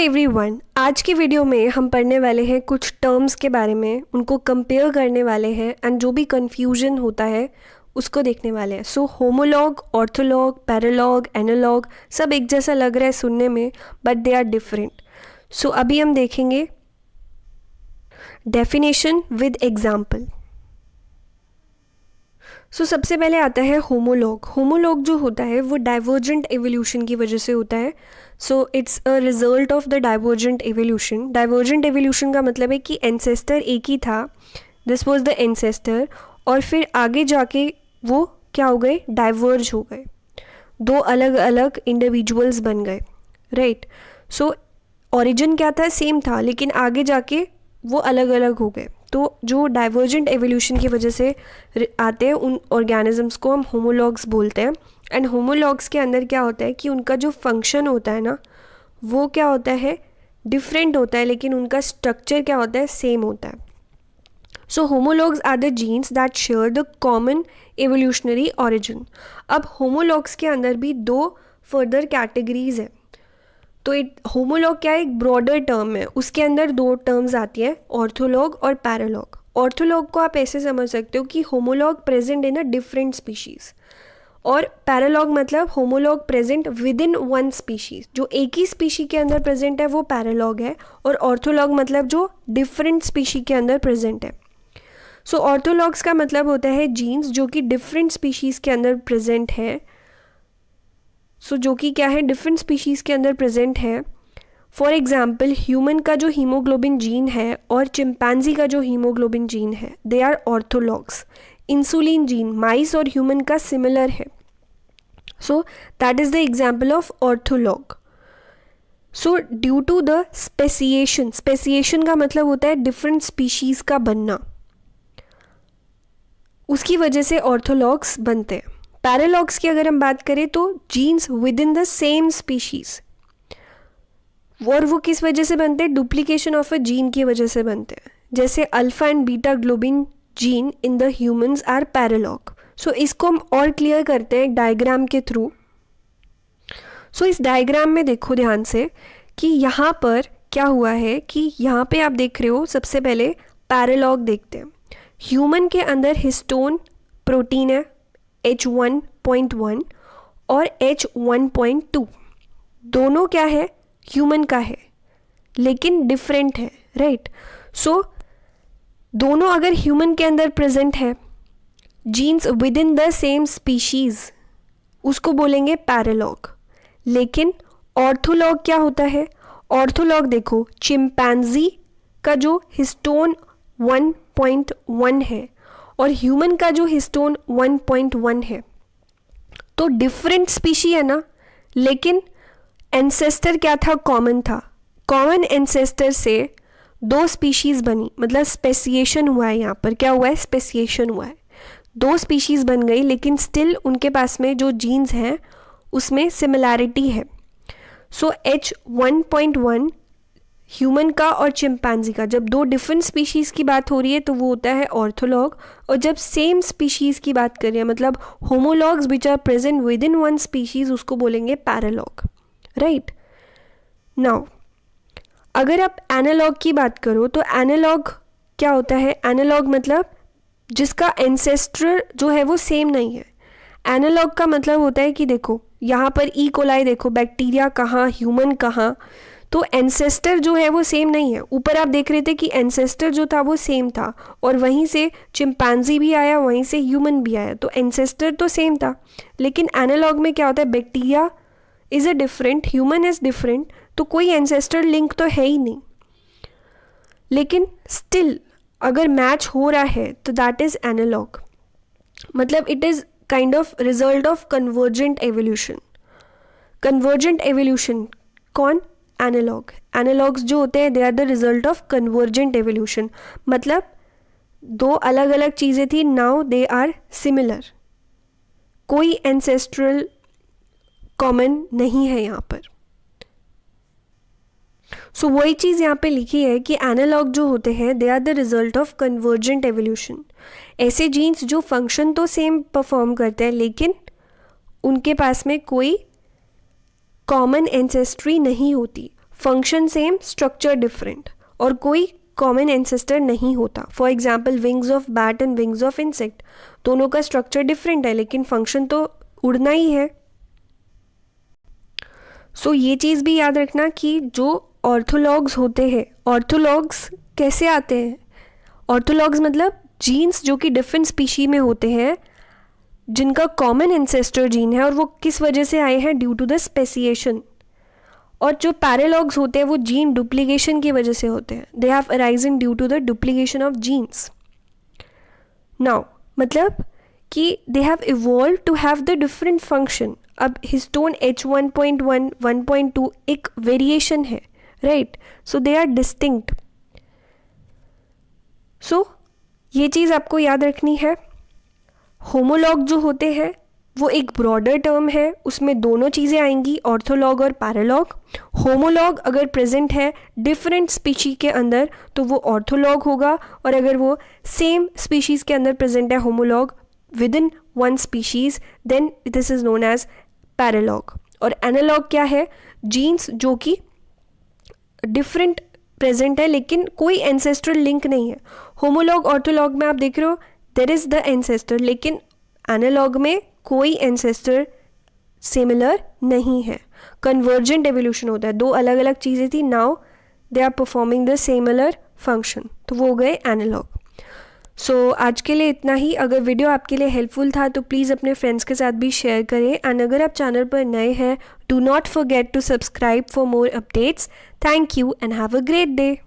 Everyone, आज की video में हम पढ़ने वाले हैं कुछ टर्म्स के बारे में, उनको कंपेयर करने वाले हैं एंड जो भी कंफ्यूजन होता है उसको देखने वाले हैं। सो होमोलॉग, ऑर्थोलॉग, पैरालॉग, एनालॉग सब एक जैसा लग रहा है सुनने में, बट दे आर डिफरेंट। सो अभी हम देखेंगे डेफिनेशन विद एग्जाम्पल। सो सबसे पहले आता है होमोलॉग। होमोलॉग जो होता है वो डाइवर्जेंट एवोल्यूशन की वजह से होता है। So it's a result of the divergent evolution. Divergent evolution का मतलब है कि एंसेस्टर एक ही था, दिस वाज द एंसेस्टर, और फिर आगे जाके वो क्या हो गए, डाइवर्ज हो गए, दो अलग अलग इंडिविजुअल्स बन गए, राइट। सो ओरिजिन क्या था, सेम था, लेकिन आगे जाके वो अलग अलग हो गए। तो जो डाइवर्जेंट एवोल्यूशन की वजह से आते हैं उन ऑर्गेनिजम्स को हम होमोलॉग्स बोलते हैं। एंड होमोलॉग्स के अंदर क्या होता है कि उनका जो फंक्शन होता है ना, वो क्या होता है, डिफरेंट होता है, लेकिन उनका स्ट्रक्चर क्या होता है, सेम होता है। So homologs are the genes that share the common evolutionary origin. अब होमोलॉग्स के अंदर भी दो फर्दर कैटेगरीज है। तो होमोलॉग क्या है, एक ब्रॉडर टर्म है, उसके अंदर दो टर्म्स आती है, ऑर्थोलॉग और पैरालॉग। ऑर्थोलॉग को आप ऐसे समझ सकते हो कि homologue present in a different species, और पैरालॉग मतलब homologue present within one species. जो एक ही स्पीशी के अंदर प्रेजेंट है वो पैरालॉग है, और ऑर्थोलॉग मतलब जो डिफरेंट स्पीशी के अंदर प्रेजेंट है। सो ऑर्थोलॉग्स का मतलब होता है जीन्स जो कि डिफरेंट स्पीशीज के अंदर प्रेजेंट है। सो जो कि क्या है, डिफरेंट स्पीशीज़ के अंदर प्रेजेंट है। फॉर एग्जाम्पल ह्यूमन का जो हीमोग्लोबिन जीन है और चिंपैंजी का जो हीमोग्लोबिन जीन है, they are orthologs. Insulin gene mice और ह्यूमन का सिमिलर है, so that is the example of ortholog. So due to the speciation, speciation का मतलब होता है डिफरेंट स्पीशीज़ का बनना, उसकी वजह से ऑर्थोलॉग्स बनते हैं। पैरालॉग्स की अगर हम बात करें तो genes within the same species, और वो किस वजह से बनते हैं, डुप्लीकेशन ऑफ अ जीन की वजह से बनते हैं। जैसे alpha and beta globin gene in the humans are paralog. So इसको हम और क्लियर करते हैं डायग्राम के थ्रू। सो इस डायग्राम में देखो ध्यान से कि यहाँ पर क्या हुआ है कि यहाँ पे आप देख रहे हो, सबसे पहले पैरालॉग देखते हैं। ह्यूमन के अंदर हिस्टोन प्रोटीन है H1.1 और H1.2, दोनों क्या है, ह्यूमन का है, लेकिन डिफरेंट है, राइट। सो दोनों अगर ह्यूमन के अंदर प्रेजेंट है, genes within the same species, उसको बोलेंगे पैरालॉग। लेकिन ऑर्थोलॉग क्या होता है, ऑर्थोलॉग देखो, चिंपैंजी का जो हिस्टोन 1.1 है और ह्यूमन का जो हिस्टोन 1.1 है, तो डिफरेंट स्पीशी है ना, लेकिन एंसेस्टर क्या था, कॉमन था। कॉमन एंसेस्टर से दो स्पीशीज बनी, मतलब स्पेसिएशन हुआ है। यहाँ पर क्या हुआ है, स्पेसिएशन हुआ है, दो स्पीशीज बन गई, लेकिन स्टिल उनके पास में जो जीन्स हैं उसमें सिमिलैरिटी है। सो H1.1 ह्यूमन का और चिंपैंजी का, जब दो डिफरेंट स्पीशीज़ की बात हो रही है तो वो होता है ऑर्थोलॉग। और जब सेम स्पीशीज़ की बात कर रहे हैं, मतलब homologs which are present within one species, उसको बोलेंगे पैरालॉग, राइट। नाउ अगर आप एनालॉग की बात करो तो एनालॉग क्या होता है, एनालॉग मतलब जिसका एंसेस्टर जो है वो सेम नहीं है। एनालॉग का मतलब होता है कि देखो यहाँ पर ई कोलाई देखो, बैक्टीरिया कहाँ, ह्यूमन कहाँ, तो एंसेस्टर जो है वो सेम नहीं है। ऊपर आप देख रहे थे कि एंसेस्टर जो था वो सेम था, और वहीं से चिंपैंजी भी आया, वहीं से ह्यूमन भी आया, तो एंसेस्टर तो सेम था। लेकिन एनालॉग में क्या होता है, bacteria is a different, human is different, तो कोई एंसेस्टर लिंक तो है ही नहीं, लेकिन स्टिल अगर मैच हो रहा है तो दैट इज़ एनालॉग। मतलब it is kind of result of convergent evolution. Convergent evolution कौन, एनालॉग। एनालॉग्स जो होते हैं they are the result of convergent evolution, मतलब दो अलग अलग चीज़ें थी, नाउ दे आर सिमिलर, कोई एंसेस्ट्रल कॉमन नहीं है यहाँ पर। सो वही चीज़ यहाँ पे लिखी है कि एनालॉग जो होते हैं they are the result of convergent evolution. ऐसे जीन्स जो फंक्शन तो सेम परफॉर्म करते हैं, लेकिन उनके पास में कोई कॉमन एंसेस्ट्री नहीं होती। फंक्शन सेम, स्ट्रक्चर डिफरेंट, और कोई कॉमन एंसेस्टर नहीं होता. For example wings of bat and wings of insect, दोनों का स्ट्रक्चर डिफरेंट है लेकिन फंक्शन तो उड़ना ही है. सो ये चीज़ भी याद रखना कि जो ऑर्थोलॉग्स होते हैं, ऑर्थोलॉग्स कैसे आते हैं. ऑर्थोलॉग्स मतलब जीन्स जो कि डिफरेंट स्पीशी में होते हैं, जिनका कॉमन एंसेस्टर जीन है, और वो किस वजह से आए हैं, ड्यू टू द स्पेसिएशन. और जो पैरेलॉग्स होते हैं वो जीन डुप्लीकेशन की वजह से होते हैं. They have arisen due to the duplication of genes. Now मतलब कि they have evolve to have the different function. अब हिस्टोन H1.1, 1.2 एक वेरिएशन है, right. So they are distinct. So ये चीज़ आपको याद रखनी है. होमोलॉग जो होते हैं वो एक ब्रॉडर टर्म है, उसमें दोनों चीज़ें आएंगी, ऑर्थोलॉग और पैरेलॉग. होमोलॉग अगर प्रेजेंट है डिफरेंट स्पीशी के अंदर तो वो ऑर्थोलॉग होगा, और अगर वो सेम स्पीशीज़ के अंदर प्रेजेंट है homolog within one species, then this is known as paralog. और एनालॉग क्या है, जीन्स जो कि डिफरेंट प्रेजेंट है लेकिन कोई एंसेस्ट्रल लिंक नहीं है. होमोलॉग ऑर्थोलॉग में आप देख रहे हो देयर इज़ द एंसेस्टर, लेकिन एनालॉग में कोई एंसेस्टर सिमिलर नहीं है. कन्वर्जेंट एवोल्यूशन होता है, दो अलग अलग चीज़ें थी, now they are performing the similar function, तो वो हो गए एनालॉग. सो आज के लिए इतना ही. अगर वीडियो आपके लिए हेल्पफुल था तो प्लीज़ अपने फ्रेंड्स के साथ भी शेयर करें. एंड अगर आप चैनल पर नए हैं, do not forget to subscribe for more updates. Thank you and have a great day.